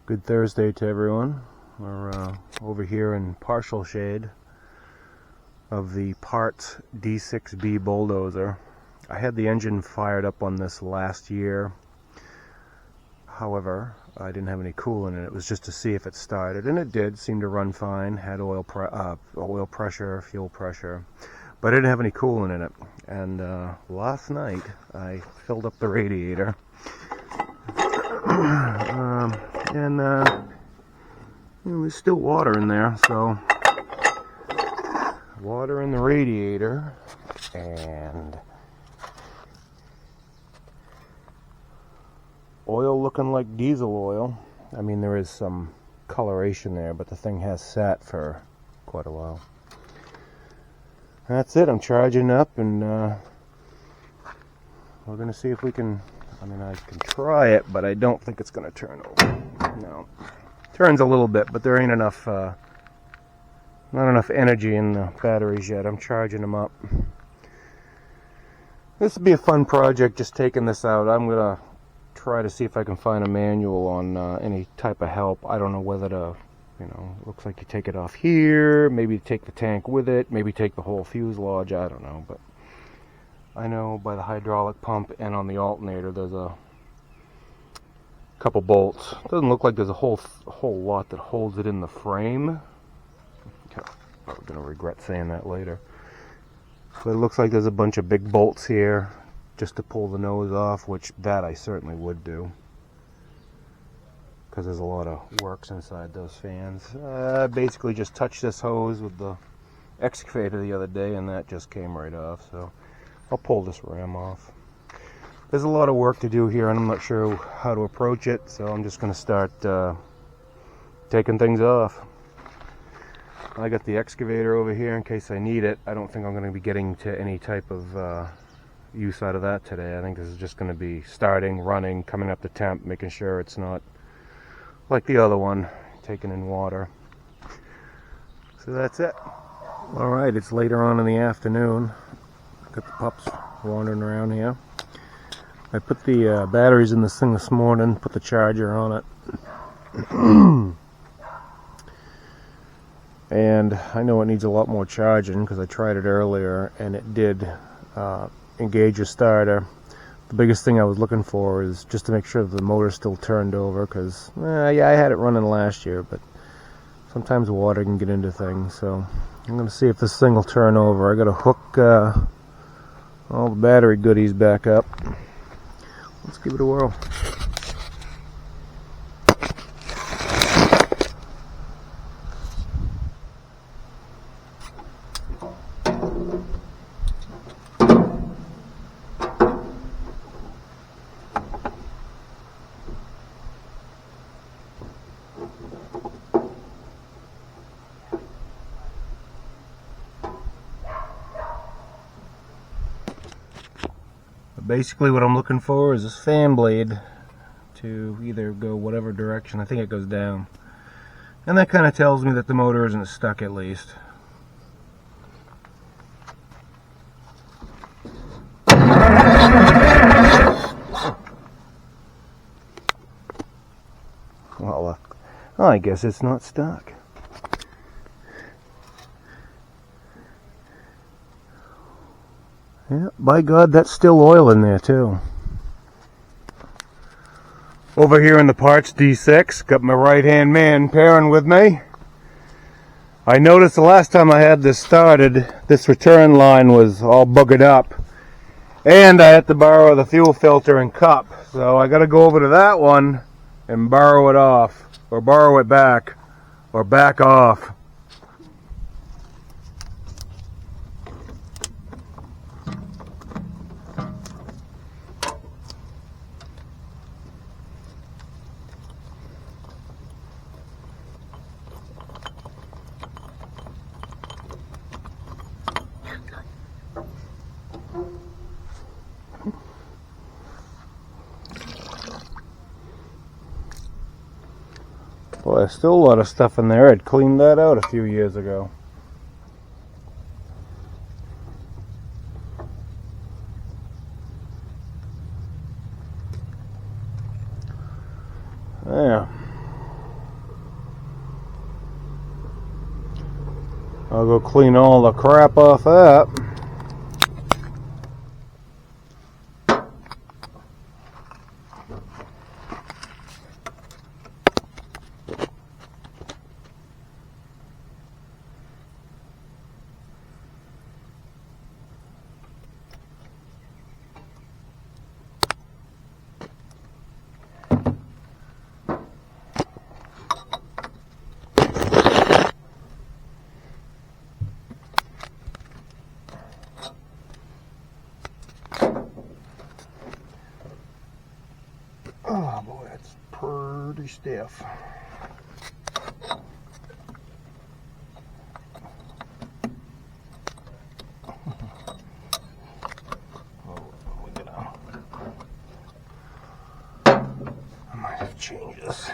Good Thursday to everyone. We're over here in partial shade of the Parts D6B bulldozer. I had the engine fired up on this last year. However, I didn't have any coolant in it. It was just to see if it started, and it did. Seemed to run fine. Had oil pressure, fuel pressure, but I didn't have any coolant in it. And last night I filled up the radiator. There's still water in there, so water in the radiator and oil looking like diesel oil. I mean, there is some coloration there, but the thing has sat for quite a while. That's it. I'm charging up, and we're going to see if we can. I mean, I can try it, but I don't think it's going to turn over. No. Turns a little bit, but there ain't enough, not enough energy in the batteries yet. I'm charging them up. This will be a fun project, just taking this out. I'm going to try to see if I can find a manual on any type of help. I don't know whether to, looks like you take it off here, maybe take the tank with it, maybe take the whole fuselage, I don't know, but I know by the hydraulic pump and on the alternator there's a couple bolts. Doesn't look like there's a whole lot that holds it in the frame. Okay. I'm gonna regret saying that later. But it looks like there's a bunch of big bolts here just to pull the nose off, which that I certainly would do, because there's a lot of works inside those fans. Basically just touched this hose with the excavator the other day, and that just came right off. So I'll pull this ram off. There's a lot of work to do here, and I'm not sure how to approach it, so I'm just going to start taking things off. I got the excavator over here in case I need it. I don't think I'm going to be getting to any type of use out of that today. I think this is just going to be starting, running, coming up to temp, making sure it's not like the other one, taking in water. So that's it. Alright, it's later on in the afternoon. Got the pups wandering around here. I put the batteries in this thing this morning, put the charger on it. And I know it needs a lot more charging because I tried it earlier and it did engage a starter. The biggest thing I was looking for is just to make sure that the motor still turned over, because yeah, I had it running last year, but sometimes water can get into things. So I'm going to see if this thing will turn over. I got to hook all the battery goodies back up. Let's give it a whirl. Basically what I'm looking for is this fan blade to either go whatever direction. I think it goes down. And that kind of tells me that the motor isn't stuck, at least. Well, I guess it's not stuck. Yeah, by God, that's still oil in there too. Over here in the Parts D6, got my right-hand man pairing with me. I noticed the last time I had this started, this return line was all buggered up. And I had to borrow the fuel filter and cup. So I got to go over to that one and borrow it off, or borrow it back, or back off. Well, there's still a lot of stuff in there. I'd cleaned that out a few years ago. Yeah. I'll go clean all the crap off that. Oh boy, that's pretty stiff. I might have to change this.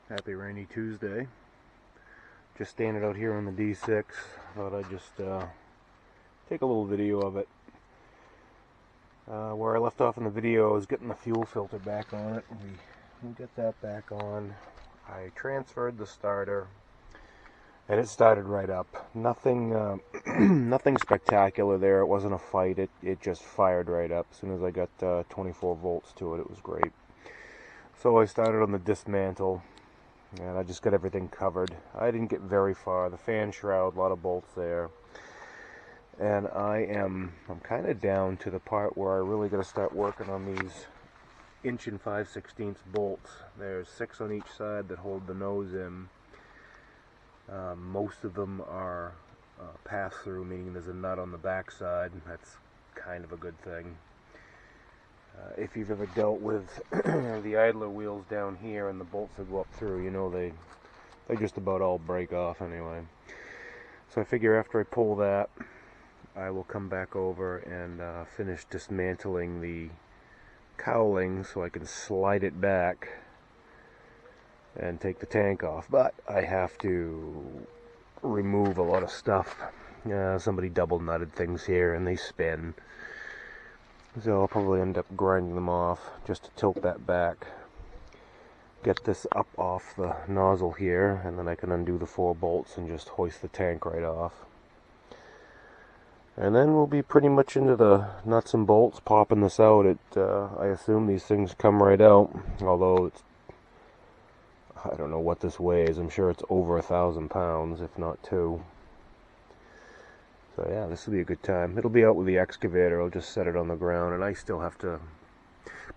Happy rainy Tuesday. Just standing out here on the D6. Thought I'd just take a little video of it. Where I left off in the video, I was getting the fuel filter back on it. We get that back on. I transferred the starter, and it started right up. Nothing, nothing spectacular there. It wasn't a fight. It just fired right up. As soon as I got 24 volts to it, it was great. So I started on the dismantle, and I just got everything covered. I didn't get very far. The fan shroud, a lot of bolts there. And I'm kind of down to the part where I really got to start working on these 1 5/16" bolts. There's 6 on each side that hold the nose in. Most of them are pass-through, meaning there's a nut on the back side. That's kind of a good thing. If you've ever dealt with the idler wheels down here and the bolts that go up through, you know they just about all break off anyway. So I figure after I pull that, I will come back over and finish dismantling the cowling so I can slide it back and take the tank off. But I have to remove a lot of stuff. Somebody double nutted things here and they spin. So I'll probably end up grinding them off just to tilt that back. Get this up off the nozzle here, and then I can undo the 4 bolts and just hoist the tank right off. And then we'll be pretty much into the nuts and bolts, popping this out. I assume these things come right out, although I don't know what this weighs. I'm sure it's over 1,000 pounds, if not 2. So yeah, this will be a good time. It'll be out with the excavator. I'll just set it on the ground, and I still have to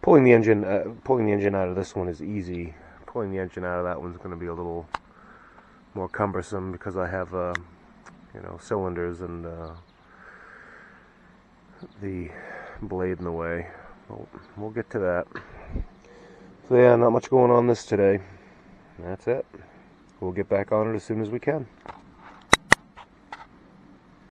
pulling the engine out of this one is easy. Pulling the engine out of that one's going to be a little more cumbersome because I have cylinders and the blade in the way. We'll get to that. So yeah, not much going on this today. That's it. we'll get back on it as soon as we can.